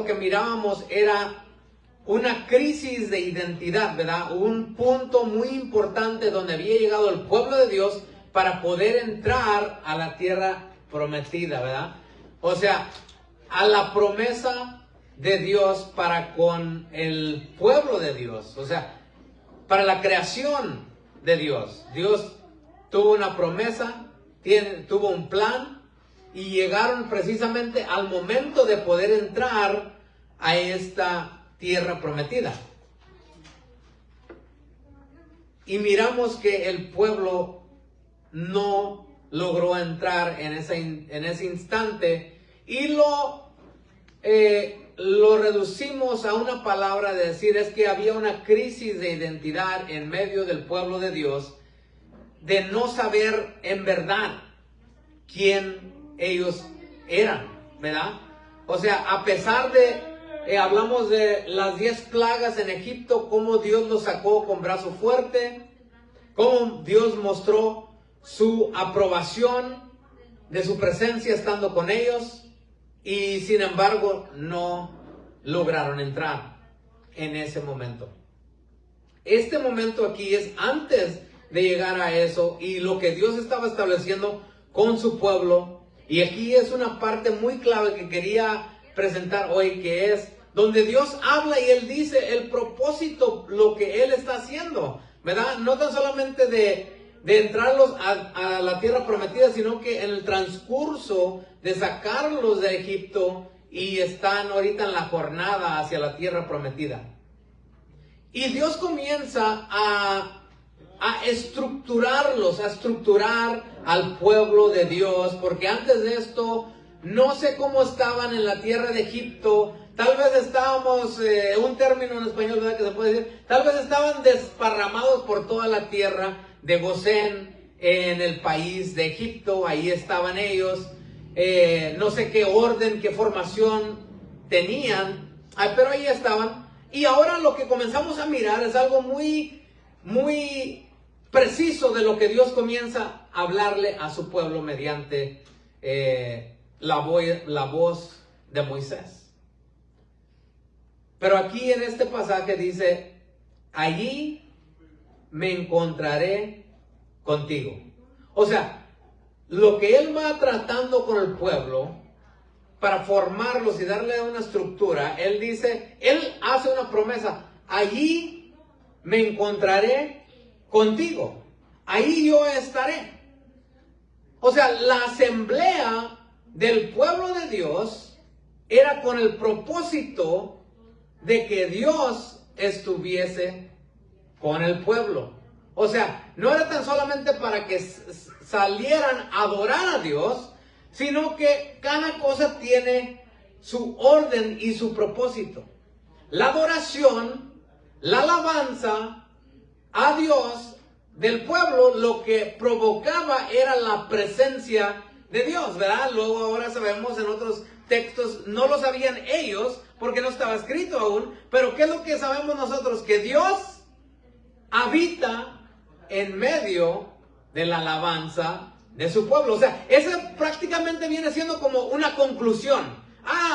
Lo que mirábamos era una crisis de identidad, ¿verdad? Un punto muy importante donde había llegado el pueblo de Dios para poder entrar a la tierra prometida, ¿verdad? O sea, a la promesa de Dios para con el pueblo de Dios, o sea, para la creación de Dios. Dios tuvo una promesa, tuvo un plan y llegaron precisamente al momento de poder entrar a esta tierra prometida. Y miramos que el pueblo no logró entrar en ese instante y lo reducimos a una palabra de decir es que había una crisis de identidad en medio del pueblo de Dios, de no saber en verdad quién ellos eran, ¿verdad? O sea, a pesar de hablamos de las 10 plagas en Egipto, cómo Dios los sacó con brazo fuerte, cómo Dios mostró su aprobación de su presencia estando con ellos, y sin embargo no lograron entrar en ese momento. Este momento aquí es antes de llegar a eso y lo que Dios estaba estableciendo con su pueblo. Y aquí es una parte muy clave que quería presentar hoy, que es donde Dios habla y Él dice el propósito, lo que Él está haciendo, ¿verdad? No tan solamente de entrarlos a la tierra prometida, sino que en el transcurso de sacarlos de Egipto y están ahorita en la jornada hacia la tierra prometida. Y Dios comienza a estructurarlos, a estructurar al pueblo de Dios, porque antes de esto no sé cómo estaban en la tierra de Egipto. Tal vez estábamos, un término en español, ¿verdad?, que se puede decir, tal vez estaban desparramados por toda la tierra de Gosén, en el país de Egipto. Ahí estaban ellos, no sé qué orden, qué formación tenían, pero ahí estaban. Y ahora lo que comenzamos a mirar es algo muy, muy preciso de lo que Dios comienza a hablarle a su pueblo mediante la voz de Moisés. Pero aquí en este pasaje dice, allí me encontraré contigo. O sea, lo que Él va tratando con el pueblo para formarlos y darle una estructura, Él dice, Él hace una promesa, allí me encontraré contigo, ahí yo estaré. O sea, la asamblea del pueblo de Dios era con el propósito de que Dios estuviese con el pueblo. O sea, no era tan solamente para que salieran a adorar a Dios, sino que cada cosa tiene su orden y su propósito. La adoración, la alabanza a Dios del pueblo, lo que provocaba era la presencia de Dios, ¿verdad? Luego ahora sabemos en otros textos, no lo sabían ellos porque no estaba escrito aún, pero ¿qué es lo que sabemos nosotros? Que Dios habita en medio de la alabanza de su pueblo. O sea, eso prácticamente viene siendo como una conclusión.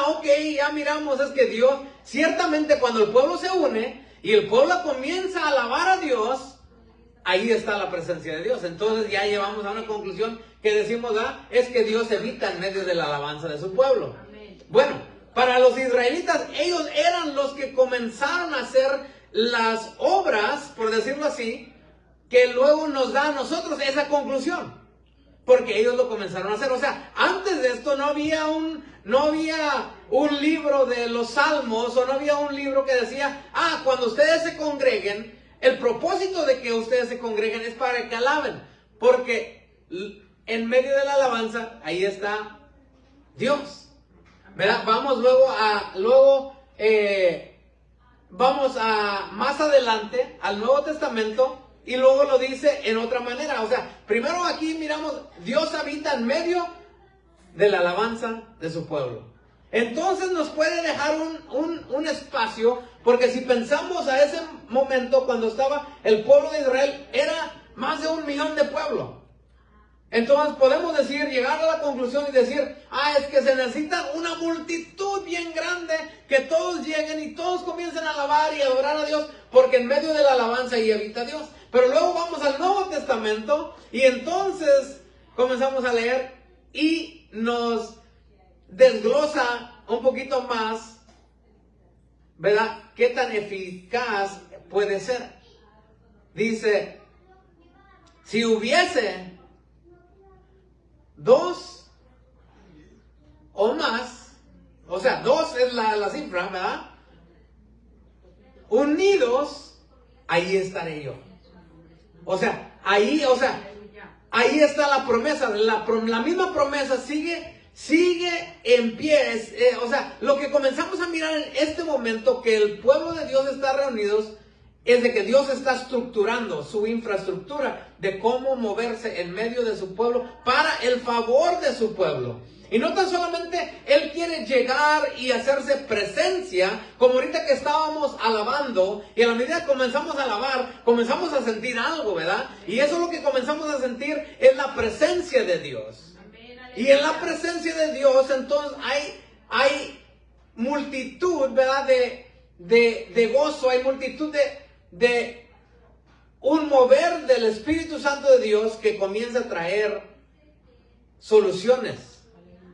Ok, ya miramos, es que Dios, ciertamente cuando el pueblo se une y el pueblo comienza a alabar a Dios, ahí está la presencia de Dios. Entonces ya llevamos a una conclusión que decimos, es que Dios habita en medio de la alabanza de su pueblo. Amén. Bueno, para los israelitas, ellos eran los que comenzaron a hacer las obras, por decirlo así, que luego nos da a nosotros esa conclusión, porque ellos lo comenzaron a hacer. O sea, antes de esto no había un libro de los salmos, o no había un libro que decía, cuando ustedes se congreguen, el propósito de que ustedes se congreguen es para que alaben, porque en medio de la alabanza, ahí está Dios, ¿verdad? Vamos vamos a más adelante al Nuevo Testamento y luego lo dice en otra manera. O sea, primero aquí miramos, Dios habita en medio de la alabanza de su pueblo. Entonces nos puede dejar un espacio, porque si pensamos a ese momento cuando estaba el pueblo de Israel, era más de 1 millón de pueblo. Entonces podemos decir, llegar a la conclusión y decir, es que se necesita una multitud bien grande, que todos lleguen y todos comiencen a alabar y adorar a Dios, porque en medio de la alabanza ahí habita Dios. Pero luego vamos al Nuevo Testamento y entonces comenzamos a leer y nos desglosa un poquito más, ¿verdad? ¿Qué tan eficaz puede ser? Dice, si hubiese 2 o más, o sea, 2 es la cifra, ¿verdad? Unidos, ahí estaré yo. O sea, ahí está la promesa, la misma promesa sigue en pie. O sea, lo que comenzamos a mirar en este momento, que el pueblo de Dios está reunidos, es de que Dios está estructurando su infraestructura de cómo moverse en medio de su pueblo para el favor de su pueblo. Y no tan solamente Él quiere llegar y hacerse presencia, como ahorita que estábamos alabando, y a la medida que comenzamos a alabar, comenzamos a sentir algo, ¿verdad? Y eso es lo que comenzamos a sentir, es la presencia de Dios. Y en la presencia de Dios, entonces hay multitud, ¿verdad? De gozo, hay multitud de un mover del Espíritu Santo de Dios que comienza a traer soluciones,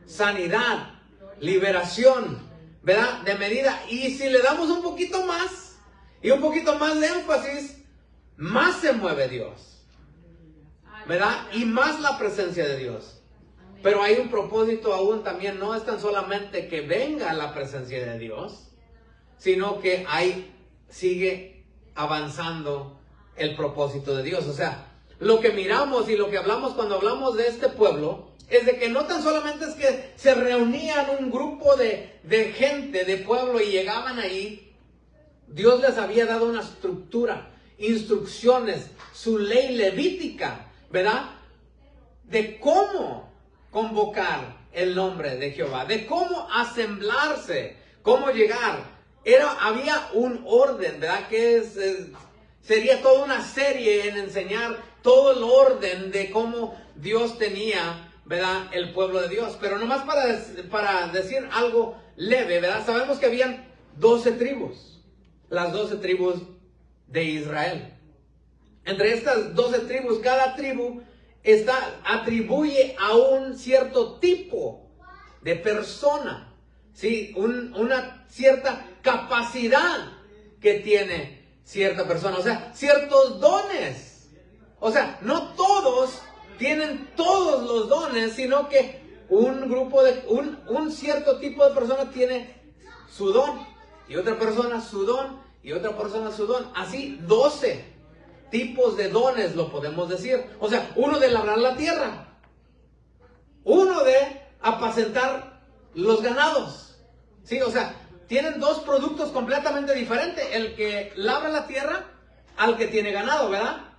sanidad, liberación, ¿verdad? De medida. Y si le damos un poquito más y un poquito más de énfasis, más se mueve Dios, ¿verdad? Y más la presencia de Dios. Pero hay un propósito aún también, no es tan solamente que venga la presencia de Dios, sino que sigue avanzando el propósito de Dios. O sea, lo que miramos y lo que hablamos cuando hablamos de este pueblo es de que no tan solamente es que se reunían un grupo de gente, de pueblo, y llegaban ahí. Dios les había dado una estructura, instrucciones, su ley levítica, ¿verdad? De cómo convocar el nombre de Jehová, de cómo asemblarse, cómo llegar. Había un orden, ¿verdad? Que sería toda una serie en enseñar todo el orden de cómo Dios tenía, ¿verdad? El pueblo de Dios. Pero nomás para decir algo leve, ¿verdad? Sabemos que habían 12 tribus, las 12 tribus de Israel. Entre estas 12 tribus, cada tribu atribuye a un cierto tipo de persona, ¿sí? Una cierta capacidad que tiene cierta persona, o sea, ciertos dones. O sea, no todos tienen todos los dones, sino que un cierto tipo de persona tiene su don, y otra persona su don, y otra persona su don. Así 12 tipos de dones, lo podemos decir. O sea, uno de labrar la tierra, uno de apacentar los ganados, ¿sí? O sea, tienen 2 productos completamente diferentes, el que labra la tierra al que tiene ganado, ¿verdad?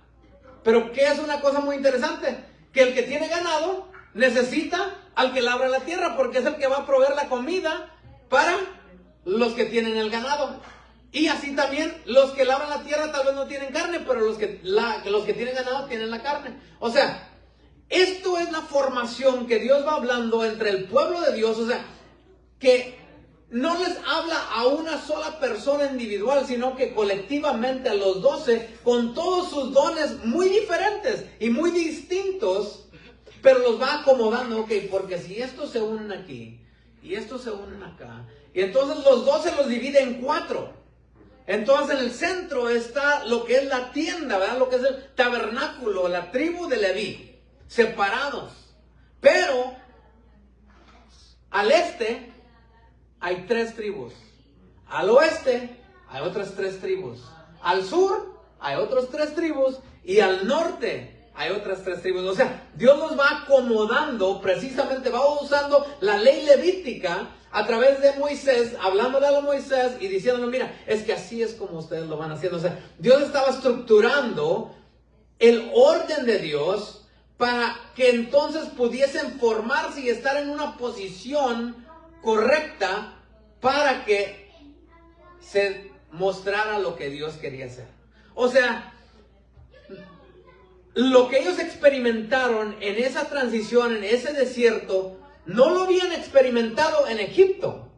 Pero ¿qué es una cosa muy interesante? Que el que tiene ganado necesita al que labra la tierra, porque es el que va a proveer la comida para los que tienen el ganado. Y así también los que labran la tierra tal vez no tienen carne, pero los que tienen ganado tienen la carne. O sea, esto es la formación que Dios va hablando entre el pueblo de Dios. O sea, que no les habla a una sola persona individual, sino que colectivamente a los 12, con todos sus dones muy diferentes y muy distintos, pero los va acomodando, ok, porque si estos se unen aquí y estos se unen acá, y entonces los 12 los divide en 4. Entonces en el centro está lo que es la tienda, ¿verdad? Lo que es el tabernáculo, la tribu de Leví, separados. Pero al este hay 3 tribus. Al oeste hay otras 3 tribus. Al sur hay otras 3 tribus. Y al norte hay otras 3 tribus. O sea, Dios los va acomodando, precisamente va usando la ley levítica a través de Moisés, hablándole a Moisés y diciéndole, mira, es que así es como ustedes lo van haciendo. O sea, Dios estaba estructurando el orden de Dios para que entonces pudiesen formarse y estar en una posición correcta para que se mostrara lo que Dios quería hacer. O sea, lo que ellos experimentaron en esa transición, en ese desierto, no lo habían experimentado en Egipto.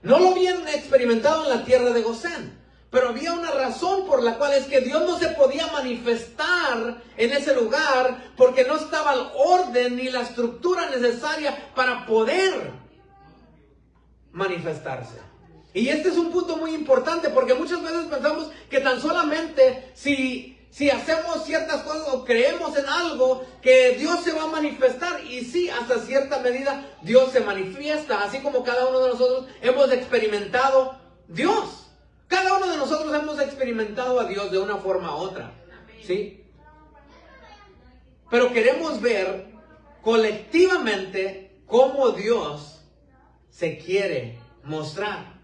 No lo habían experimentado en la tierra de Gosén. Pero había una razón por la cual es que Dios no se podía manifestar en ese lugar porque no estaba el orden ni la estructura necesaria para poder manifestarse. Y este es un punto muy importante porque muchas veces pensamos que tan solamente si hacemos ciertas cosas o creemos en algo, que Dios se va a manifestar. Y sí, hasta cierta medida Dios se manifiesta, así como cada uno de nosotros hemos experimentado Dios. Cada uno de nosotros hemos experimentado a Dios de una forma u otra, ¿sí? Pero queremos ver colectivamente cómo Dios se quiere mostrar,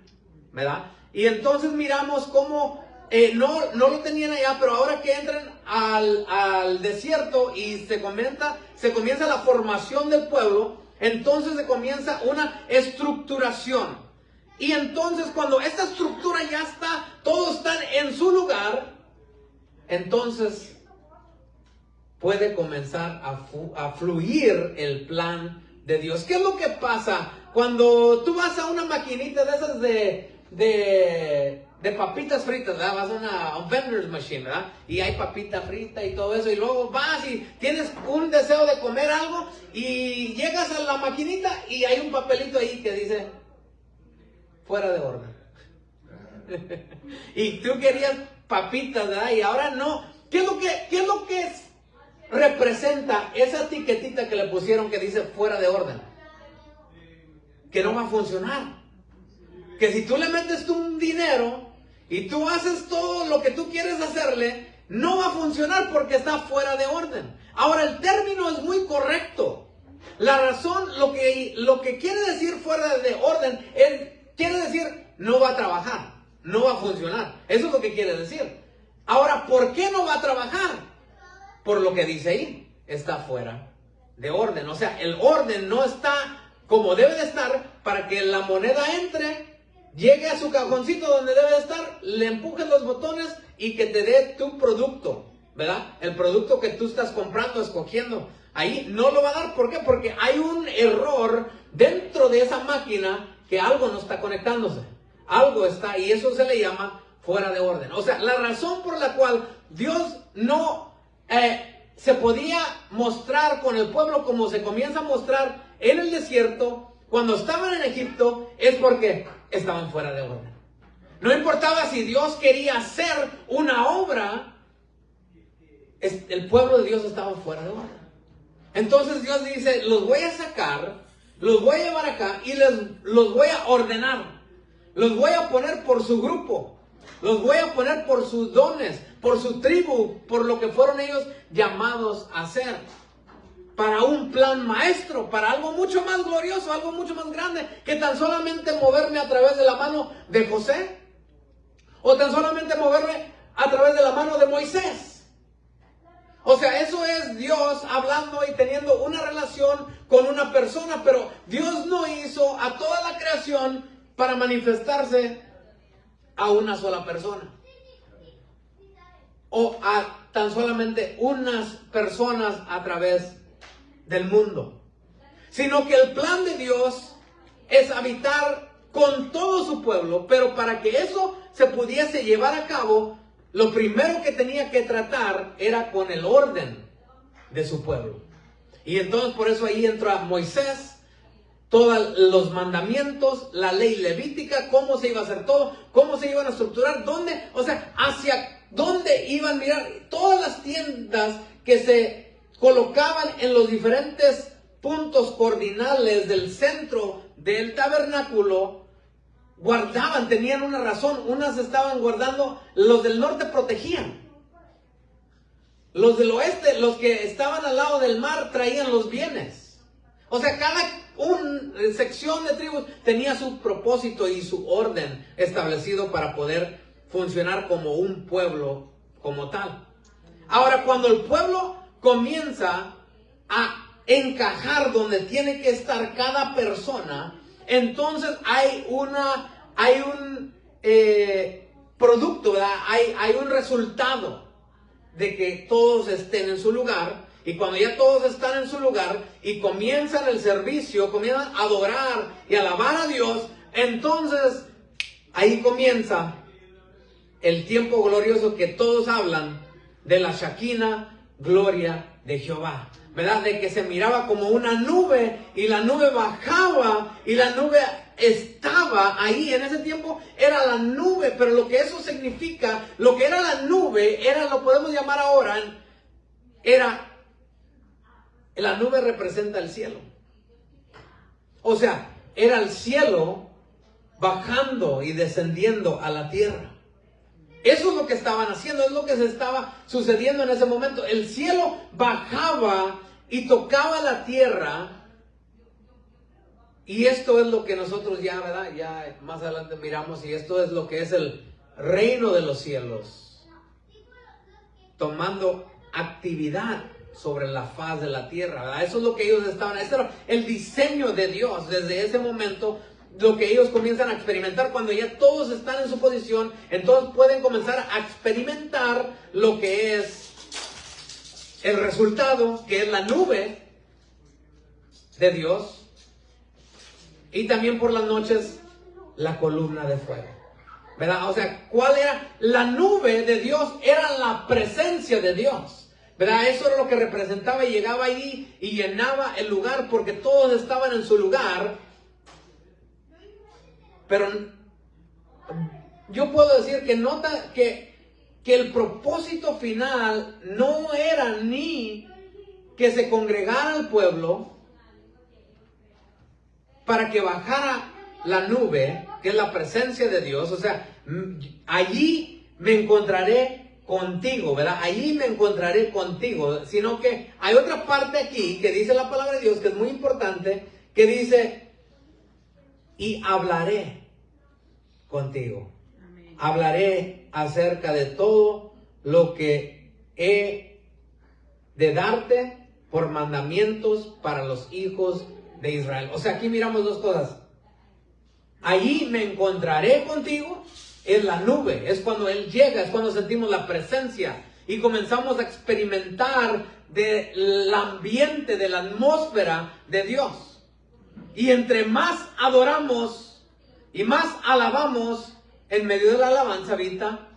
¿verdad? Y entonces miramos cómo no lo tenían allá, pero ahora que entran al desierto y se comienza la formación del pueblo, entonces se comienza una estructuración. Y entonces cuando esta estructura ya está, todos están en su lugar, entonces puede comenzar a fluir el plan de Dios. ¿Qué es lo que pasa cuando tú vas a una maquinita de esas de papitas fritas, ¿verdad? Vas a un vendor's machine, ¿verdad? Y hay papita frita y todo eso, y luego vas y tienes un deseo de comer algo y llegas a la maquinita y hay un papelito ahí que dice fuera de orden. Y tú querías papitas, ¿verdad? Y ahora no. ¿Qué es lo que representa esa etiquetita que le pusieron que dice fuera de orden? Que no va a funcionar. Que si tú le metes un dinero y tú haces todo lo que tú quieres hacerle, no va a funcionar porque está fuera de orden. Ahora, el término es muy correcto. La razón, lo que quiere decir fuera de orden quiere decir no va a trabajar, no va a funcionar. Eso es lo que quiere decir. Ahora, ¿por qué no va a trabajar? Por lo que dice ahí, está fuera de orden. O sea, el orden no está como debe de estar para que la moneda entre, llegue a su cajoncito donde debe de estar, le empujes los botones y que te dé tu producto, ¿verdad? El producto que tú estás comprando, escogiendo. Ahí no lo va a dar. ¿Por qué? Porque hay un error dentro de esa máquina, que algo no está conectándose. Algo está, y eso se le llama fuera de orden. O sea, la razón por la cual Dios no se podía mostrar con el pueblo como se comienza a mostrar en el desierto, cuando estaban en Egipto, es porque estaban fuera de orden. No importaba si Dios quería hacer una obra, el pueblo de Dios estaba fuera de orden. Entonces Dios dice, los voy a sacar, los voy a llevar acá y los voy a ordenar. Los voy a poner por su grupo. Los voy a poner por sus dones, por su tribu, por lo que fueron ellos llamados a hacer. Para un plan maestro, para algo mucho más glorioso, algo mucho más grande, que tan solamente moverme a través de la mano de José, o tan solamente moverme a través de la mano de Moisés. O sea, eso es Dios hablando y teniendo una relación con una persona, pero Dios no hizo a toda la creación para manifestarse a una sola persona. O a tan solamente unas personas a través del mundo. Sino que el plan de Dios es habitar con todo su pueblo, pero para que eso se pudiese llevar a cabo, lo primero que tenía que tratar era con el orden de su pueblo. Y entonces por eso ahí entra Moisés, todos los mandamientos, la ley levítica, cómo se iba a hacer todo, cómo se iban a estructurar, dónde, o sea, hacia dónde iban a mirar, todas las tiendas que se colocaban en los diferentes puntos cardinales del centro del tabernáculo, guardaban, tenían una razón. Unas estaban guardando, los del norte protegían, los del oeste, los que estaban al lado del mar, traían los bienes. O sea, cada sección de tribus tenía su propósito y su orden establecido para poder funcionar como un pueblo como tal. Ahora, cuando el pueblo comienza a encajar donde tiene que estar cada persona, entonces hay un producto, ¿verdad? Hay un resultado. de que todos estén en su lugar. Y cuando ya todos están en su lugar y comienzan el servicio, comienzan a adorar y alabar a Dios, entonces ahí comienza el tiempo glorioso que todos hablan de la Shekinah, gloria de Jehová, ¿verdad? De que se miraba como una nube y la nube bajaba y la nube estaba ahí. En ese tiempo era la nube, pero lo que eso significa, lo que era la nube, lo podemos llamar ahora, la nube representa el cielo. O sea, era el cielo bajando y descendiendo a la tierra. Eso es lo que estaban haciendo, es lo que se estaba sucediendo en ese momento. El cielo bajaba y tocaba la tierra. Y esto es lo que nosotros ya, ¿verdad? Ya más adelante miramos, y esto es lo que es el reino de los cielos, tomando actividad sobre la faz de la tierra, ¿verdad? Eso es lo que ellos estaban, ese era el diseño de Dios. Desde ese momento, lo que ellos comienzan a experimentar, cuando ya todos están en su posición, entonces pueden comenzar a experimentar lo que es el resultado, que es la nube de Dios, y también por las noches la columna de fuego, ¿verdad? O sea, ¿cuál era? La nube de Dios era la presencia de Dios, ¿verdad? Eso era lo que representaba, y llegaba ahí y llenaba el lugar porque todos estaban en su lugar. Pero yo puedo decir que nota que el propósito final no era ni que se congregara el pueblo para que bajara la nube, que es la presencia de Dios. O sea, allí me encontraré contigo, ¿verdad? Allí me encontraré contigo. Sino que hay otra parte aquí que dice la palabra de Dios, que es muy importante, que dice: y hablaré contigo. Amén. Hablaré acerca de todo lo que he de darte por mandamientos para los hijos de Israel. O sea, aquí miramos dos cosas. Allí me encontraré contigo, es la nube, es cuando Él llega, es cuando sentimos la presencia y comenzamos a experimentar del ambiente, de la atmósfera de Dios. Y entre más adoramos y más alabamos, en medio de la alabanza habita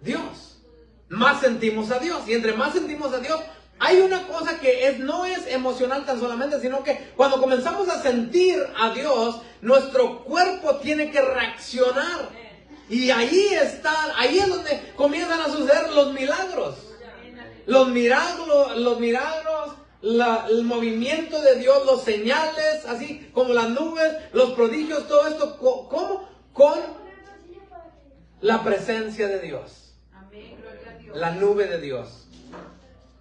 Dios. Más sentimos a Dios. Y entre más sentimos a Dios, hay una cosa que no es emocional tan solamente, sino que cuando comenzamos a sentir a Dios, nuestro cuerpo tiene que reaccionar. Y ahí es donde comienzan a suceder los milagros. Los milagros, el movimiento de Dios, los señales, así como las nubes, los prodigios, todo esto, ¿cómo? Con la presencia de Dios. La nube de Dios.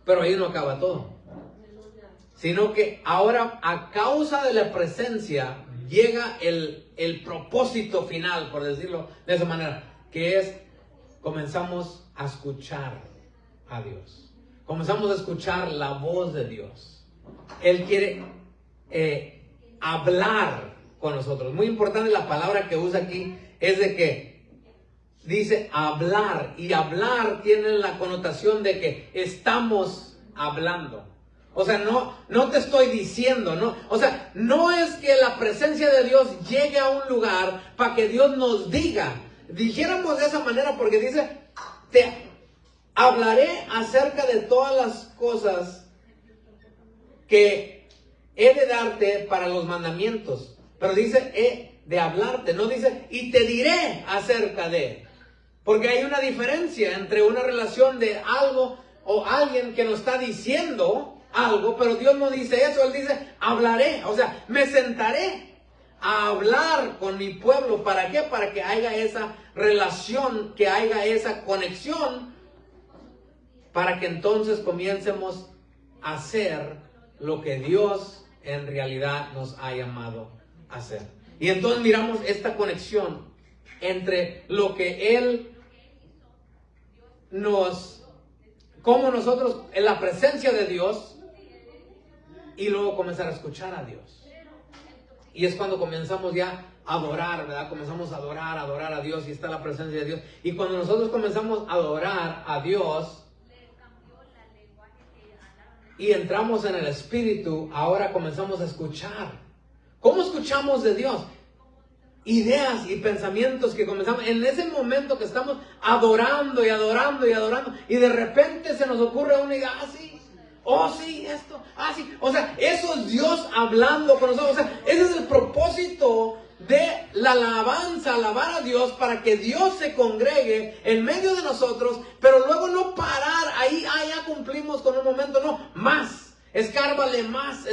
Pero ahí no acaba todo. Sino que ahora, a causa de la presencia, llega el propósito final, por decirlo de esa manera, que es, comenzamos a escuchar a Dios. Comenzamos a escuchar la voz de Dios. Él quiere hablar con nosotros. Muy importante la palabra que usa aquí, es de que dice hablar. Y hablar tiene la connotación de que estamos hablando. O sea, no te estoy diciendo, ¿no? O sea, no es que la presencia de Dios llegue a un lugar para que Dios nos diga. Dijéramos de esa manera, porque dice: te hablaré acerca de todas las cosas que he de darte para los mandamientos. Pero dice he de hablarte, no dice y te diré acerca de. Porque hay una diferencia entre una relación de algo o alguien que nos está diciendo algo, pero Dios no dice eso. Él dice hablaré, o sea, me sentaré a hablar con mi pueblo. ¿Para qué? Para que haya esa relación, que haya esa conexión, para que entonces comiencemos a hacer lo que Dios en realidad nos ha llamado a hacer. Y entonces miramos esta conexión entre lo que Él como nosotros en la presencia de Dios, y luego comenzar a escuchar a Dios. Y es cuando comenzamos ya a adorar, ¿verdad? Comenzamos a adorar a Dios, y está la presencia de Dios. Y cuando nosotros comenzamos a adorar a Dios, y entramos en el Espíritu, ahora comenzamos a escuchar. ¿Cómo escuchamos de Dios? Ideas y pensamientos que comenzamos en ese momento que estamos adorando y adorando y adorando, y de repente se nos ocurre una idea, sí, oh sí, esto, sí, o sea, eso es Dios hablando con nosotros. O sea, ese es el propósito de la alabanza, alabar a Dios, para que Dios se congregue en medio de nosotros, pero luego no parar ahí, ya cumplimos con un momento, no, más, escárbale más,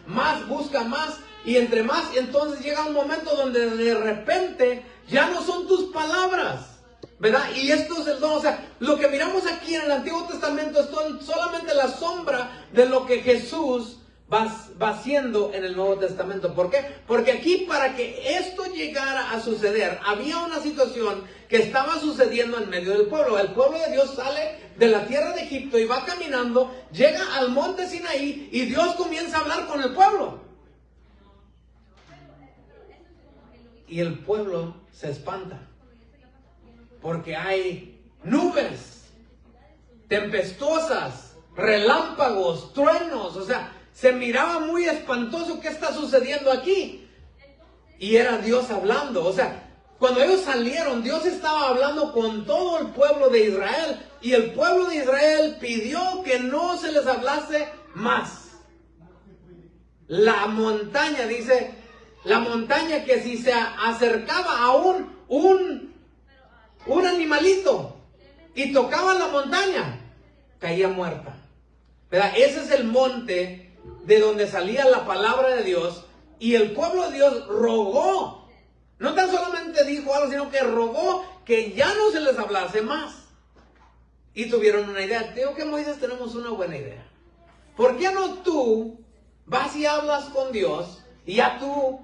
más, busca más. Y entre más, entonces llega un momento donde de repente ya no son tus palabras, ¿verdad? Y esto es el don. O sea, lo que miramos aquí en el Antiguo Testamento es solamente la sombra de lo que Jesús va haciendo en el Nuevo Testamento. ¿Por qué? Porque aquí, para que esto llegara a suceder, había una situación que estaba sucediendo en medio del pueblo. El pueblo de Dios sale de la tierra de Egipto y va caminando, llega al monte Sinaí, y Dios comienza a hablar con el pueblo. Y el pueblo se espanta, porque hay nubes tempestuosas, relámpagos, truenos. O sea, se miraba muy espantoso. ¿Qué está sucediendo aquí? Y era Dios hablando. O sea, cuando ellos salieron, Dios estaba hablando con todo el pueblo de Israel, y el pueblo de Israel pidió que no se les hablase más. La montaña, dice, la montaña, que si se acercaba a un animalito y tocaba la montaña, caía muerta, ¿verdad? Ese es el monte de donde salía la palabra de Dios. Y el pueblo de Dios rogó, no tan solamente dijo algo, sino que rogó que ya no se les hablase más. Y tuvieron una idea. Digo que Moisés, tenemos una buena idea. ¿Por qué no tú vas y hablas con Dios y ya tú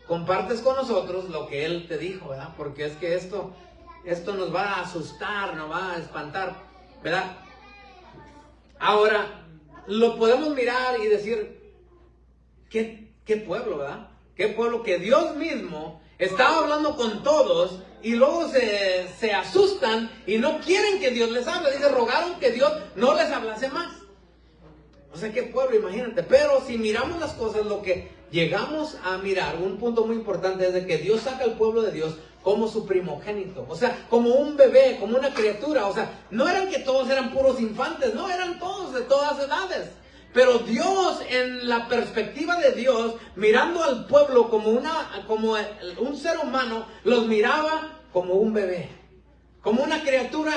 compartes con nosotros lo que Él te dijo, ¿verdad? Porque es que esto nos va a asustar, nos va a espantar, ¿verdad? Ahora, lo podemos mirar y decir, ¿qué pueblo, verdad? ¿Qué pueblo que Dios mismo estaba hablando con todos, y luego se asustan y no quieren que Dios les hable? Dice, rogaron que Dios no les hablase más. O sea, qué pueblo, imagínate. Pero si miramos las cosas, lo que llegamos a mirar, un punto muy importante, es de que Dios saca al pueblo de Dios como su primogénito. O sea, como un bebé, como una criatura. O sea, no eran que todos eran puros infantes, no, eran todos de todas edades. Pero Dios, en la perspectiva de Dios, mirando al pueblo como un ser humano, los miraba como un bebé, como una criatura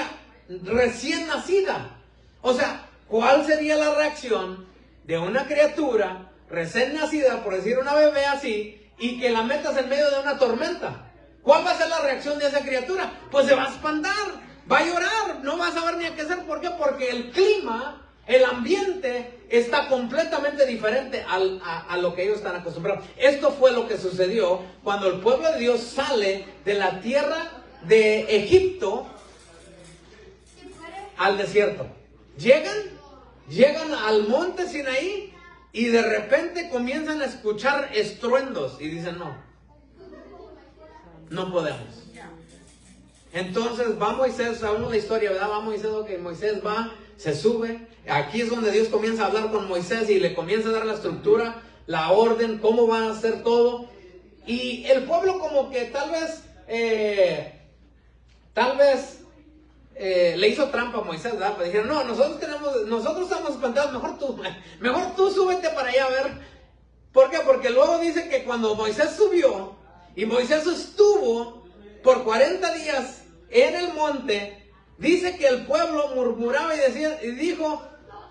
recién nacida. O sea, ¿cuál sería la reacción de una criatura recién nacida, por decir una bebé así, y que la metas en medio de una tormenta? ¿Cuál va a ser la reacción de esa criatura? Pues se va a espantar, va a llorar, no va a saber ni a qué hacer. ¿Por qué? Porque el clima, el ambiente está completamente diferente a lo que ellos están acostumbrados. Esto fue lo que sucedió cuando el pueblo de Dios sale de la tierra de Egipto al desierto. Llegan al monte Sinaí, y de repente comienzan a escuchar estruendos y dicen, no podemos. Entonces va Moisés, sabemos la historia, ¿verdad? Va Moisés, ok, Moisés va, se sube. Aquí es donde Dios comienza a hablar con Moisés y le comienza a dar la estructura, la orden, cómo va a hacer todo. Y el pueblo como que tal vez le hizo trampa a Moisés, ¿verdad? Pues dijeron, no, nosotros estamos espantados, mejor tú súbete para allá a ver. ¿Por qué? Porque luego dice que cuando Moisés subió, y Moisés estuvo por 40 días en el monte, dice que el pueblo murmuraba y dijo,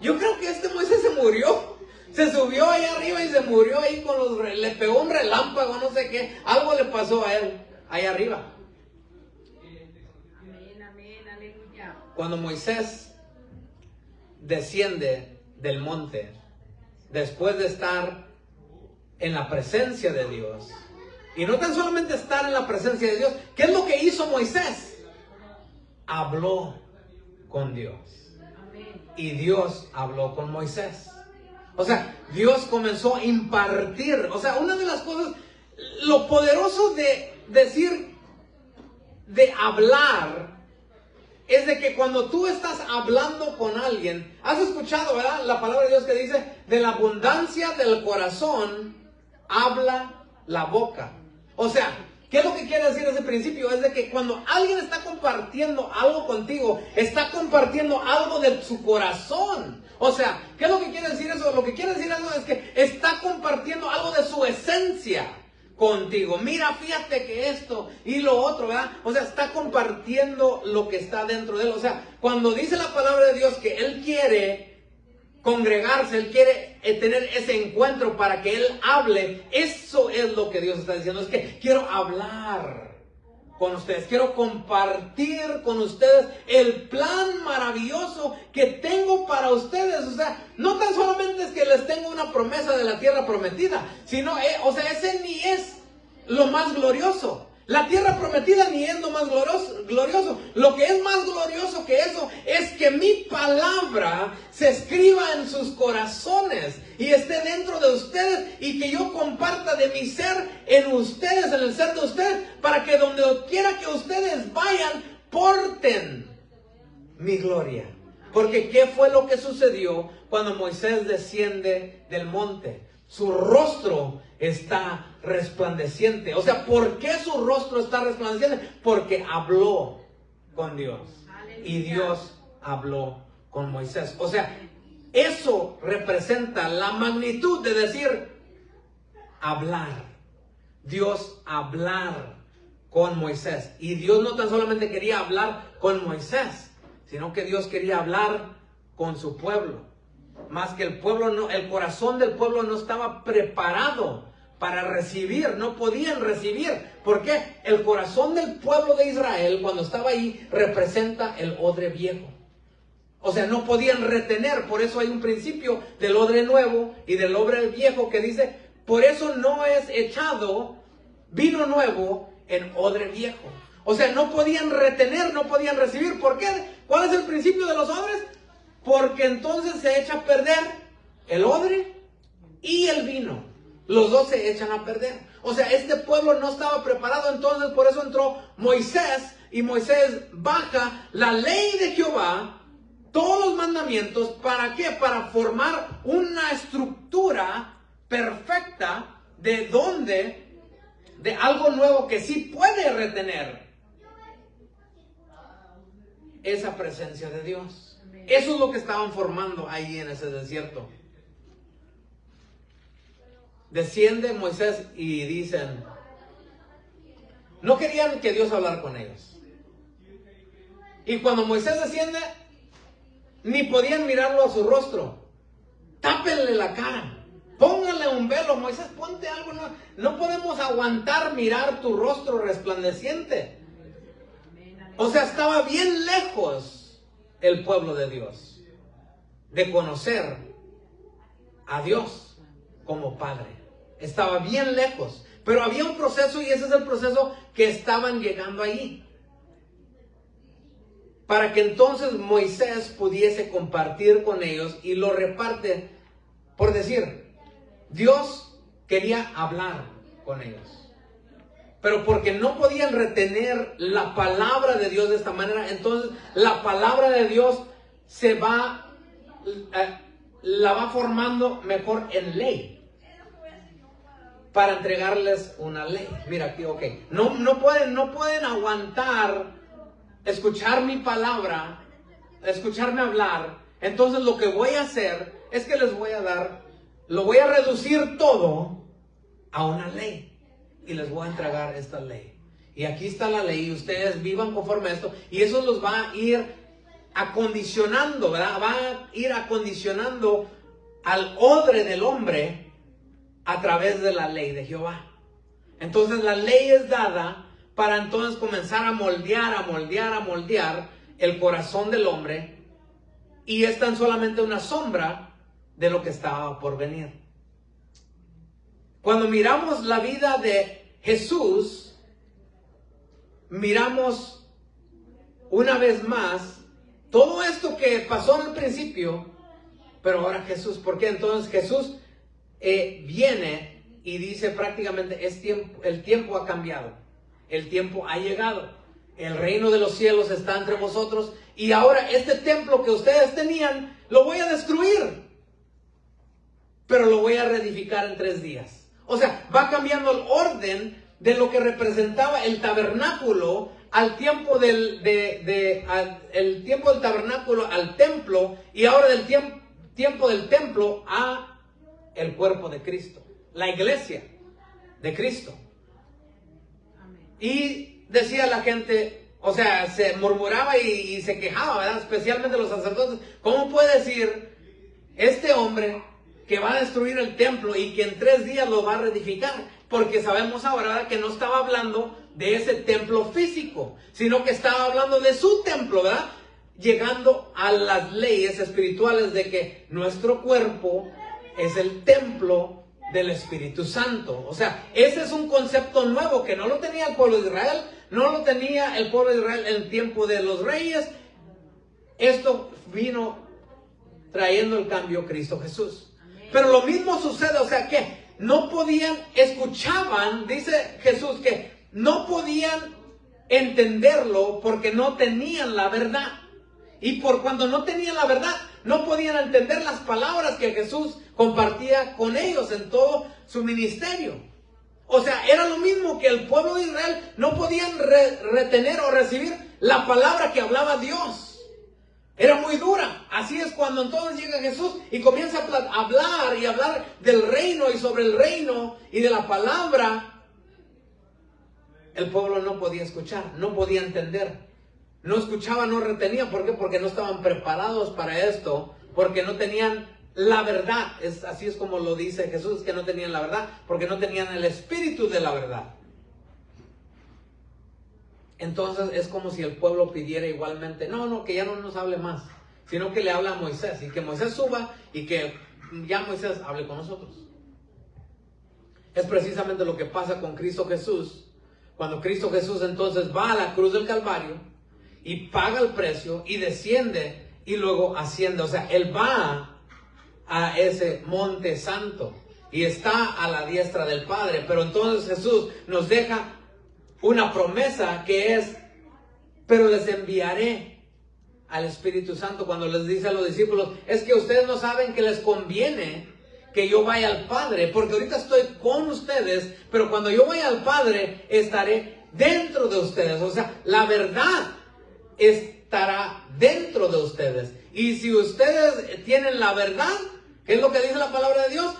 yo creo que este Moisés se murió. Se subió ahí arriba y se murió ahí le pegó un relámpago, no sé qué, algo le pasó a él ahí arriba. Cuando Moisés desciende del monte, después de estar en la presencia de Dios, y no tan solamente estar en la presencia de Dios, ¿qué es lo que hizo Moisés? Habló con Dios. Y Dios habló con Moisés. O sea, Dios comenzó a impartir. O sea, una de las cosas, lo poderoso de decir, de hablar, es de que cuando tú estás hablando con alguien, has escuchado, ¿verdad? La palabra de Dios que dice, de la abundancia del corazón habla la boca. O sea, ¿qué es lo que quiere decir ese principio? Es de que cuando alguien está compartiendo algo contigo, está compartiendo algo de su corazón. O sea, ¿qué es lo que quiere decir eso? Lo que quiere decir eso es que está compartiendo algo de su esencia contigo. Mira, fíjate que esto y lo otro, ¿verdad? O sea, está compartiendo lo que está dentro de él. O sea, cuando dice la palabra de Dios que Él quiere congregarse, Él quiere tener ese encuentro para que Él hable, eso es lo que Dios está diciendo. Es que quiero hablar con ustedes, quiero compartir con ustedes el plan maravilloso que tengo para ustedes. O sea, no tan solamente es que les tengo una promesa de la tierra prometida, sino, o sea, ese ni es lo más glorioso. La tierra prometida ni es lo más glorioso. Lo que es más glorioso que eso es que mi palabra se escriba en sus corazones y esté dentro de ustedes y que yo comparta de mi ser en ustedes, en el ser de ustedes, para que donde quiera que ustedes vayan, porten mi gloria. Porque ¿qué fue lo que sucedió cuando Moisés desciende del monte? Su rostro está resplandeciente. O sea, ¿por qué su rostro está resplandeciente? Porque habló con Dios. Y Dios habló con Moisés. O sea, eso representa la magnitud de decir hablar. Dios hablar con Moisés. Y Dios no tan solamente quería hablar con Moisés, sino que Dios quería hablar con su pueblo. Más que el pueblo no, el corazón del pueblo no estaba preparado para recibir, no podían recibir. ¿Por qué? El corazón del pueblo de Israel, cuando estaba ahí, representa el odre viejo. O sea, no podían retener. Por eso hay un principio del odre nuevo y del odre viejo que dice, por eso no es echado vino nuevo en odre viejo. O sea, no podían retener, no podían recibir. ¿Por qué? ¿Cuál es el principio de los odres? Porque entonces se echa a perder el odre y el vino. Los dos se echan a perder. O sea, este pueblo no estaba preparado. Entonces por eso entró Moisés. Y Moisés baja la ley de Jehová, todos los mandamientos. ¿Para qué? Para formar una estructura perfecta de algo nuevo que sí puede retener esa presencia de Dios. Eso es lo que estaban formando ahí en ese desierto. Desciende Moisés y dicen, no querían que Dios hablara con ellos. Y cuando Moisés desciende, ni podían mirarlo a su rostro. Tápenle la cara, pónganle un velo. Moisés, ponte algo. No podemos aguantar mirar tu rostro resplandeciente. O sea, estaba bien lejos el pueblo de Dios de conocer a Dios como Padre. Estaba bien lejos, pero había un proceso, y ese es el proceso que estaban llegando ahí, para que entonces Moisés pudiese compartir con ellos. Y lo reparte por decir, Dios quería hablar con ellos, pero porque no podían retener la palabra de Dios de esta manera, entonces la palabra de Dios la va formando mejor en ley, para entregarles una ley. Mira aquí, ok. No pueden aguantar escuchar mi palabra, escucharme hablar. Entonces lo que voy a hacer es que les voy a dar, lo voy a reducir todo a una ley. Y les voy a entregar esta ley. Y aquí está la ley. Y ustedes vivan conforme a esto. Y eso los va a ir acondicionando, ¿verdad? Va a ir acondicionando al odre del hombre a través de la ley de Jehová. Entonces la ley es dada para entonces comenzar a moldear el corazón del hombre. Y es tan solamente una sombra de lo que estaba por venir. Cuando miramos la vida de Jesús, miramos una vez más todo esto que pasó en el principio, pero ahora Jesús. ¿Por qué? Entonces Jesús viene y dice prácticamente, el tiempo ha cambiado, el tiempo ha llegado. el reino de los cielos está entre vosotros, y ahora este templo que ustedes tenían, lo voy a destruir, pero lo voy a reedificar en 3 días. O sea, va cambiando el orden de lo que representaba el tabernáculo al tiempo el tiempo del tabernáculo al templo, y ahora del tiempo del templo a el cuerpo de Cristo, la iglesia de Cristo. Y decía la gente, o sea, se murmuraba y se quejaba, ¿verdad? Especialmente los sacerdotes. ¿Cómo puede decir este hombre que va a destruir el templo y que en 3 días lo va a reedificar? Porque sabemos ahora, ¿verdad?, que no estaba hablando de ese templo físico, sino que estaba hablando de su templo, ¿verdad? Llegando a las leyes espirituales de que nuestro cuerpo es el templo del Espíritu Santo. O sea, ese es un concepto nuevo que no lo tenía el pueblo de Israel, no lo tenía el pueblo de Israel en el tiempo de los reyes. Esto vino trayendo el cambio Cristo Jesús. Pero lo mismo sucede, o sea que no podían, escuchaban, dice Jesús, que no podían entenderlo porque no tenían la verdad. Y por cuando no tenían la verdad, no podían entender las palabras que Jesús compartía con ellos en todo su ministerio. O sea, era lo mismo que el pueblo de Israel no podían retener o recibir la palabra que hablaba Dios. Era muy dura. Así es cuando entonces llega Jesús y comienza a hablar y hablar del reino y sobre el reino y de la palabra. El pueblo no podía escuchar, no podía entender. No escuchaba, no retenía. ¿Por qué? Porque no estaban preparados para esto, porque no tenían la verdad. Así es como lo dice Jesús, que no tenían la verdad, porque no tenían el espíritu de la verdad. Entonces es como si el pueblo pidiera igualmente, no, que ya no nos hable más, sino que le habla a Moisés, y que Moisés suba y que ya Moisés hable con nosotros. Es precisamente lo que pasa con Cristo Jesús, cuando Cristo Jesús entonces va a la cruz del Calvario y paga el precio y desciende y luego asciende. O sea, Él va a ese monte santo y está a la diestra del Padre, pero entonces Jesús nos deja una promesa que es, pero les enviaré al Espíritu Santo. Cuando les dice a los discípulos, es que ustedes no saben que les conviene que yo vaya al Padre, porque ahorita estoy con ustedes, pero cuando yo vaya al Padre, estaré dentro de ustedes. O sea, la verdad estará dentro de ustedes. Y si ustedes tienen la verdad, ¿qué es lo que dice la palabra de Dios?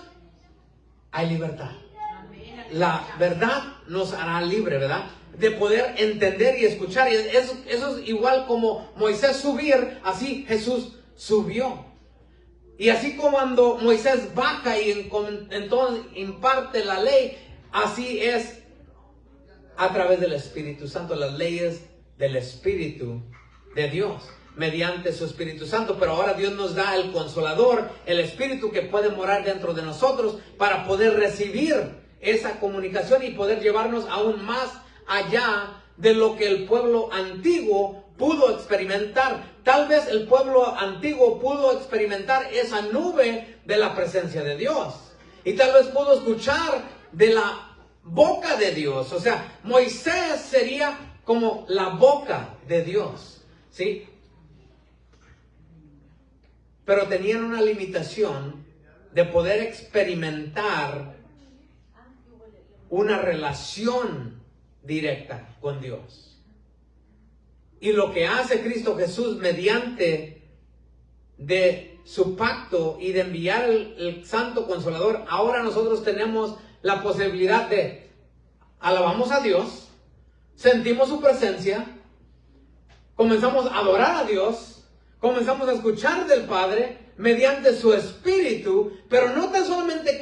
Hay libertad. La verdad nos hará libre, ¿verdad? De poder entender y escuchar. Y eso es igual como Moisés subir, así Jesús subió. Y así como cuando Moisés baja y entonces imparte la ley, así es a través del Espíritu Santo, las leyes del Espíritu de Dios, mediante su Espíritu Santo. Pero ahora Dios nos da el Consolador, el Espíritu que puede morar dentro de nosotros para poder recibir esa comunicación y poder llevarnos aún más allá de lo que el pueblo antiguo pudo experimentar. Tal vez el pueblo antiguo pudo experimentar esa nube de la presencia de Dios, y tal vez pudo escuchar de la boca de Dios. O sea, Moisés sería como la boca de Dios, ¿sí? Pero tenían una limitación de poder experimentar una relación directa con Dios. Y lo que hace Cristo Jesús mediante de su pacto y de enviar el Santo Consolador, ahora nosotros tenemos la posibilidad de alabamos a Dios, sentimos su presencia, comenzamos a adorar a Dios, comenzamos a escuchar del Padre mediante su Espíritu, pero no tan solamente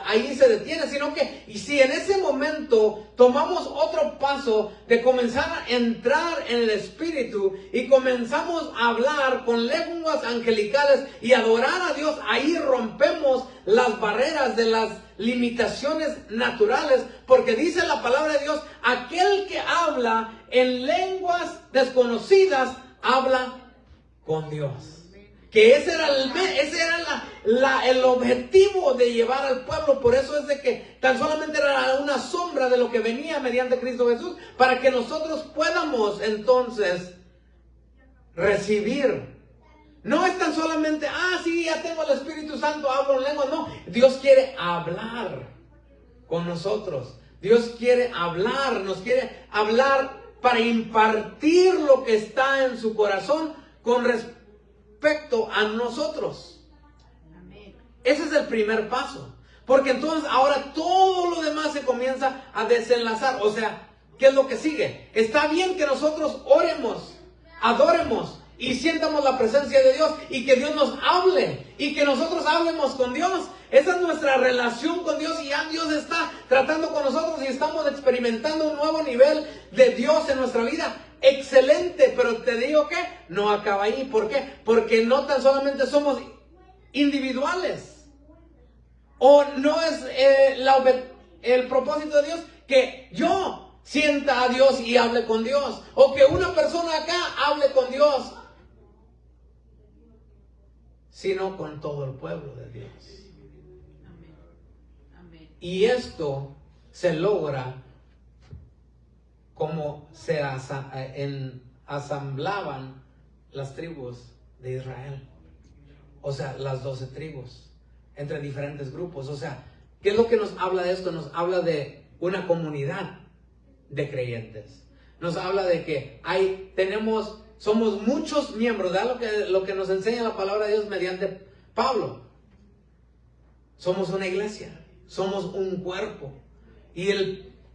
ahí se detiene, sino que y si en ese momento tomamos otro paso de comenzar a entrar en el Espíritu y comenzamos a hablar con lenguas angelicales y adorar a Dios, ahí rompemos las barreras de las limitaciones naturales, porque dice la palabra de Dios, aquel que habla en lenguas desconocidas, habla con Dios. Que ese era el objetivo de llevar al pueblo. Por eso es de que tan solamente era una sombra de lo que venía mediante Cristo Jesús, para que nosotros podamos entonces recibir. No es tan solamente, sí, ya tengo el Espíritu Santo, hablo en lengua. No, Dios quiere hablar con nosotros. Dios quiere hablar, nos quiere hablar para impartir lo que está en su corazón con respecto a nosotros. Ese es el primer paso. Porque entonces ahora todo lo demás se comienza a desenlazar. O sea, ¿qué es lo que sigue? Está bien que nosotros oremos, adoremos y sientamos la presencia de Dios y que Dios nos hable y que nosotros hablemos con Dios. Esa es nuestra relación con Dios y ya Dios está tratando con nosotros y estamos experimentando un nuevo nivel de Dios en nuestra vida. Excelente, pero te digo que no acaba ahí. ¿Por qué? Porque no tan solamente somos individuales. O no es el propósito de Dios que yo sienta a Dios y hable con Dios. O que una persona acá hable con Dios. Sino con todo el pueblo de Dios. Y esto se logra como se asamblaban las tribus de Israel. O sea, las 12 tribus, entre diferentes grupos. O sea, ¿qué es lo que nos habla de esto? Nos habla de una comunidad de creyentes. Nos habla de que somos muchos miembros. De lo que nos enseña la palabra de Dios mediante Pablo. Somos una iglesia. Somos un cuerpo. Y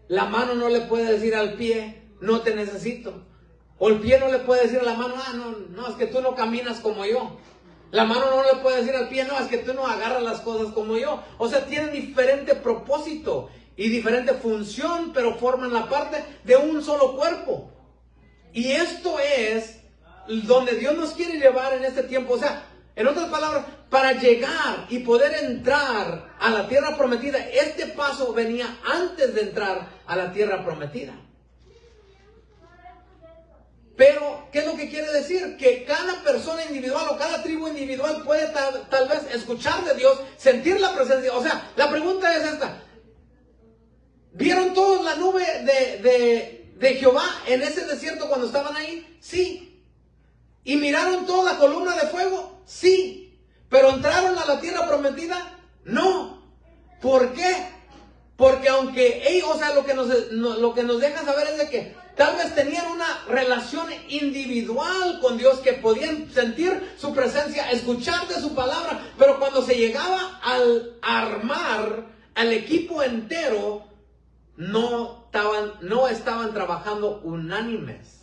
la mano no le puede decir al pie, no te necesito. O el pie no le puede decir a la mano, no, es que tú no caminas como yo. La mano no le puede decir al pie, no, es que tú no agarras las cosas como yo. O sea, tienen diferente propósito y diferente función, pero forman la parte de un solo cuerpo. Y esto es donde Dios nos quiere llevar en este tiempo. O sea, en otras palabras, para llegar y poder entrar a la tierra prometida, este paso venía antes de entrar a la tierra prometida. Pero, ¿qué es lo que quiere decir? Que cada persona individual o cada tribu individual puede tal vez escuchar de Dios, sentir la presencia. O sea, la pregunta es esta. ¿Vieron todos la nube de Jehová en ese desierto cuando estaban ahí? Sí. ¿Y miraron toda la columna de fuego? Sí. ¿Pero entraron a la tierra prometida? No. ¿Por qué? Porque aunque ellos, o sea, lo que nos deja saber es de que tal vez tenían una relación individual con Dios, que podían sentir su presencia, escuchar de su palabra, pero cuando se llegaba al armar al equipo entero, no estaban trabajando unánimes.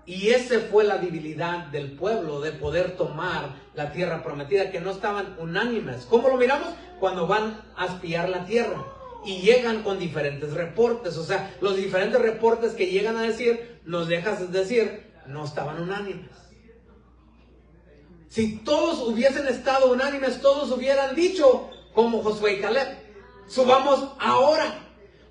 Y esa fue la debilidad del pueblo de poder tomar la tierra prometida, que no estaban unánimes. ¿Cómo lo miramos? Cuando van a espiar la tierra y llegan con diferentes reportes. O sea, los diferentes reportes que llegan a decir, nos dejas decir, no estaban unánimes. Si todos hubiesen estado unánimes, todos hubieran dicho, como Josué y Caleb, subamos ahora.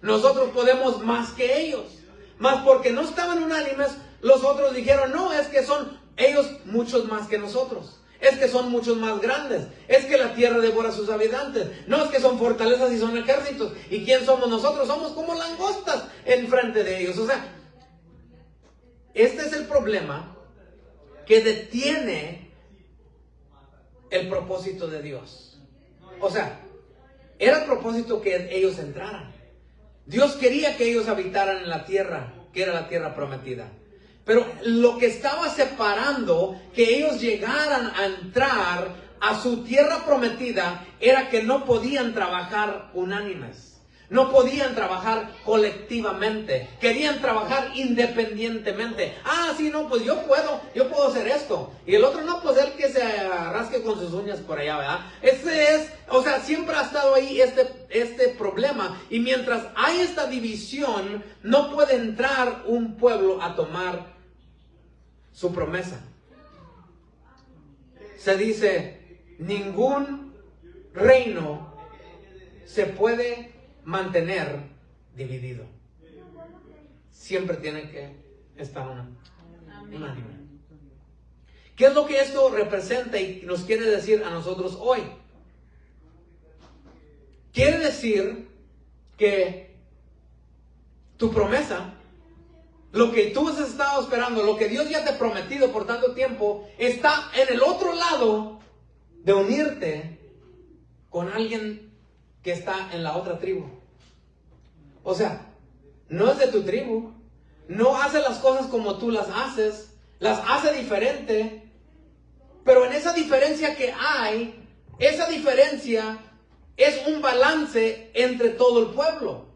Nosotros podemos más que ellos. Más porque no estaban unánimes, los otros dijeron, no, es que son ellos muchos más que nosotros. Es que son muchos más grandes. Es que la tierra devora a sus habitantes. No, es que son fortalezas y son ejércitos. ¿Y quién somos nosotros? Somos como langostas en frente de ellos. O sea, este es el problema que detiene el propósito de Dios. O sea, era el propósito que ellos entraran. Dios quería que ellos habitaran en la tierra, que era la tierra prometida. Pero lo que estaba separando que ellos llegaran a entrar a su tierra prometida era que no podían trabajar unánimes. No podían trabajar colectivamente. Querían trabajar independientemente. Sí, no, pues yo puedo hacer esto. Y el otro no, pues él que se rasque con sus uñas por allá, ¿verdad? O sea, siempre ha estado ahí este problema. Y mientras hay esta división, no puede entrar un pueblo a tomar su promesa. Se dice, ningún reino se puede mantener dividido. Siempre tiene que estar unánime. ¿Qué es lo que esto representa y nos quiere decir a nosotros hoy? Quiere decir que tu promesa, lo que tú has estado esperando, lo que Dios ya te ha prometido por tanto tiempo, está en el otro lado de unirte con alguien que está en la otra tribu. O sea, no es de tu tribu, no hace las cosas como tú las hace diferente, pero en esa diferencia que hay, esa diferencia es un balance entre todo el pueblo.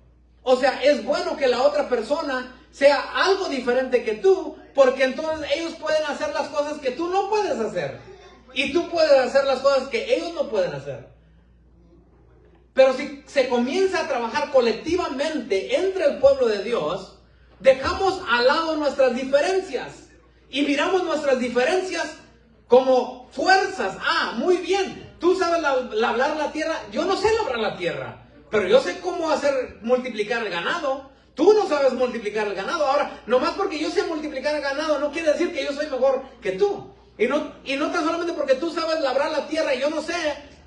O sea, es bueno que la otra persona sea algo diferente que tú, porque entonces ellos pueden hacer las cosas que tú no puedes hacer. Y tú puedes hacer las cosas que ellos no pueden hacer. Pero si se comienza a trabajar colectivamente entre el pueblo de Dios, dejamos al lado nuestras diferencias y miramos nuestras diferencias como fuerzas. Ah, muy bien, tú sabes labrar la tierra, yo no sé labrar la tierra, pero yo sé cómo hacer multiplicar el ganado. Tú no sabes multiplicar el ganado. Ahora, nomás porque yo sé multiplicar el ganado no quiere decir que yo soy mejor que tú. Y no tan solamente porque tú sabes labrar la tierra y yo no sé,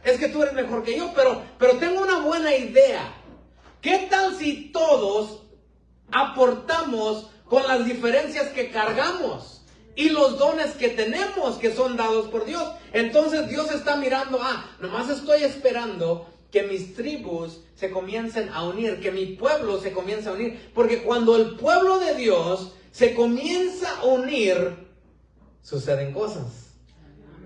es que tú eres mejor que yo, pero tengo una buena idea. ¿Qué tal si todos aportamos con las diferencias que cargamos y los dones que tenemos que son dados por Dios? Entonces Dios está mirando, nomás estoy esperando que mis tribus se comiencen a unir, que mi pueblo se comience a unir, porque cuando el pueblo de Dios se comienza a unir, suceden cosas.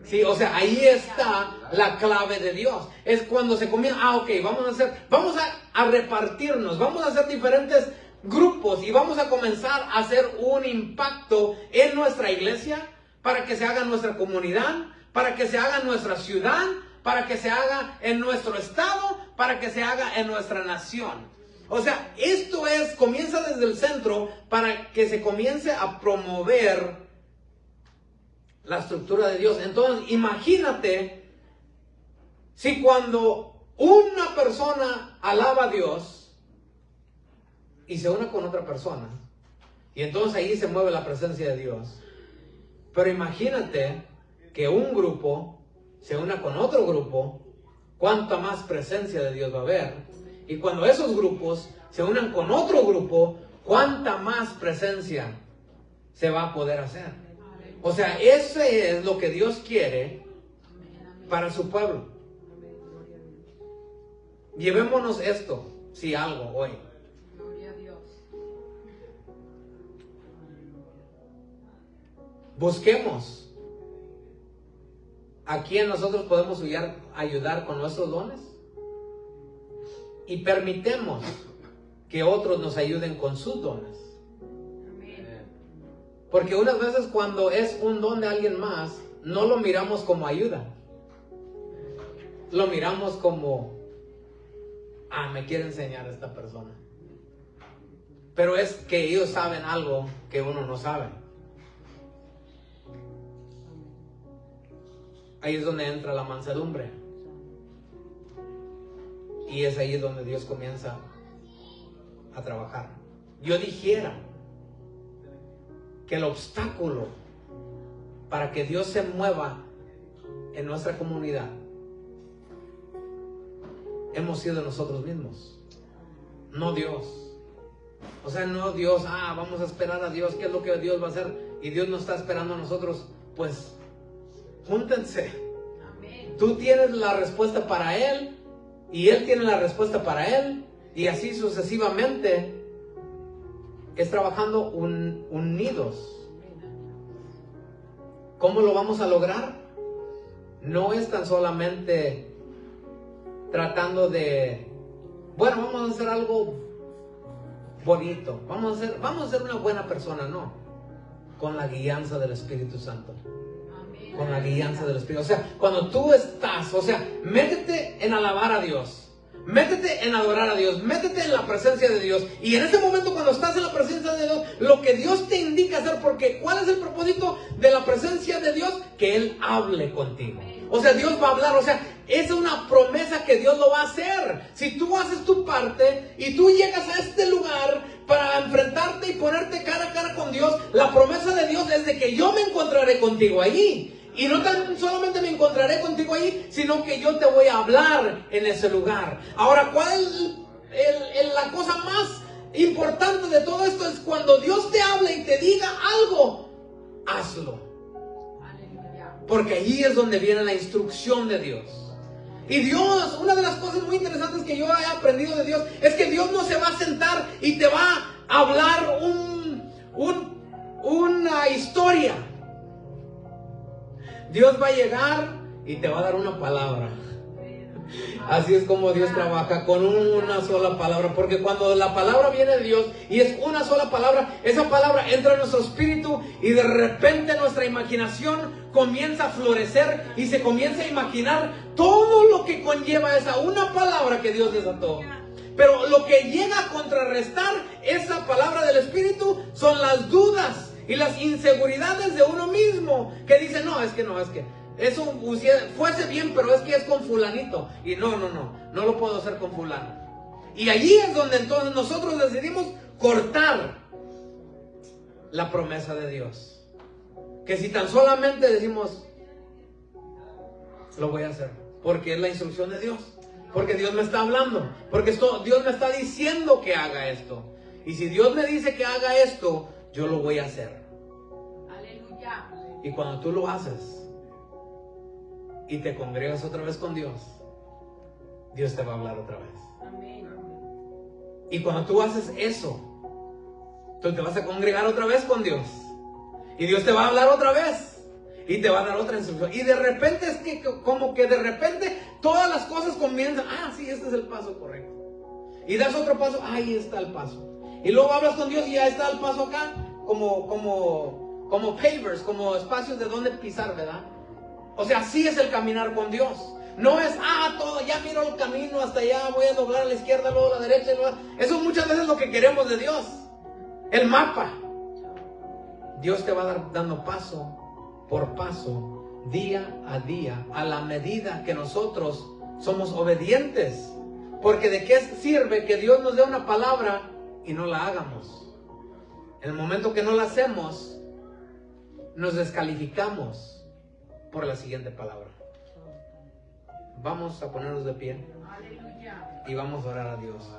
Sí, o sea, ahí está la clave de Dios. Es cuando se comienza, vamos a repartirnos, vamos a hacer diferentes grupos y vamos a comenzar a hacer un impacto en nuestra iglesia, para que se haga en nuestra comunidad, para que se haga en nuestra ciudad, para que se haga en nuestro estado, para que se haga en nuestra nación. O sea, esto comienza desde el centro para que se comience a promover la estructura de Dios. Entonces, imagínate si cuando una persona alaba a Dios y se une con otra persona, y entonces ahí se mueve la presencia de Dios. Pero imagínate que un grupo se una con otro grupo, cuánta más presencia de Dios va a haber. Y cuando esos grupos se unan con otro grupo, cuánta más presencia se va a poder hacer. O sea, ese es lo que Dios quiere para su pueblo. Llevémonos esto, si algo, hoy. Busquemos a quién nosotros podemos ayudar con nuestros dones y permitemos que otros nos ayuden con sus dones. Porque unas veces cuando es un don de alguien más, no lo miramos como ayuda, lo miramos como, me quiere enseñar esta persona, pero es que ellos saben algo que uno no sabe. Ahí es donde entra la mansedumbre. Y es ahí donde Dios comienza a trabajar. Yo dijera que el obstáculo para que Dios se mueva en nuestra comunidad hemos sido nosotros mismos, no Dios. O sea, no Dios, vamos a esperar a Dios, ¿qué es lo que Dios va a hacer? Y Dios no está esperando a nosotros. Pues júntense. Amén. Tú tienes la respuesta para Él y Él tiene la respuesta para Él, y así sucesivamente. Es trabajando unidos. ¿Cómo lo vamos a lograr? No es tan solamente tratando de, vamos a hacer algo bonito, vamos a ser una buena persona. No, con la guianza del Espíritu Santo. Con la guianza del Espíritu. O sea, cuando tú estás, métete en alabar a Dios, métete en adorar a Dios, métete en la presencia de Dios. Y en ese momento, cuando estás en la presencia de Dios, lo que Dios te indica hacer, porque ¿cuál es el propósito de la presencia de Dios? Que Él hable contigo. O sea, Dios va a hablar, o sea, es una promesa que Dios lo va a hacer. Si tú haces tu parte y tú llegas a este lugar para enfrentarte y ponerte cara a cara con Dios, la promesa de Dios es de que yo me encontraré contigo allí. Y no tan solamente me encontraré contigo allí, sino que yo te voy a hablar en ese lugar. Ahora, ¿cuál es la cosa más importante de todo esto? Es cuando Dios te habla y te diga algo, hazlo. Porque allí es donde viene la instrucción de Dios. Y Dios, una de las cosas muy interesantes que yo he aprendido de Dios, es que Dios no se va a sentar y te va a hablar una historia. Dios va a llegar y te va a dar una palabra. Así es como Dios trabaja, con una sola palabra. Porque cuando la palabra viene de Dios y es una sola palabra, esa palabra entra en nuestro espíritu y de repente nuestra imaginación comienza a florecer y se comienza a imaginar todo lo que conlleva esa una palabra que Dios desató. Pero lo que llega a contrarrestar esa palabra del espíritu son las dudas y las inseguridades de uno mismo, que dice, no, es que eso fuese bien, pero es que es con fulanito. Y no lo puedo hacer con fulano. Y allí es donde entonces nosotros decidimos cortar la promesa de Dios. Que si tan solamente decimos, lo voy a hacer, porque es la instrucción de Dios. Porque Dios me está hablando. Porque Dios me está diciendo que haga esto. Y si Dios me dice que haga esto, yo lo voy a hacer. Aleluya. Y cuando tú lo haces y te congregas otra vez con Dios, Dios te va a hablar otra vez. Amén. Y cuando tú haces eso, tú te vas a congregar otra vez con Dios. Y Dios te va a hablar otra vez. Y te va a dar otra instrucción. Y de repente es que como que de repente todas las cosas comienzan. Sí, este es el paso correcto. Y das otro paso. Ahí está el paso. Y luego hablas con Dios y ya está el paso acá. Como pavers, como espacios de donde pisar, ¿verdad? O sea, así es el caminar con Dios. No es, todo, ya miro el camino hasta allá, voy a doblar a la izquierda, luego a la derecha. Eso es muchas veces lo que queremos de Dios. El mapa. Dios te va a dar dando paso por paso, día a día, a la medida que nosotros somos obedientes. Porque ¿de qué sirve que Dios nos dé una palabra y no la hagamos? En el momento que no la hacemos, nos descalificamos por la siguiente palabra. Vamos a ponernos de pie y vamos a orar a Dios.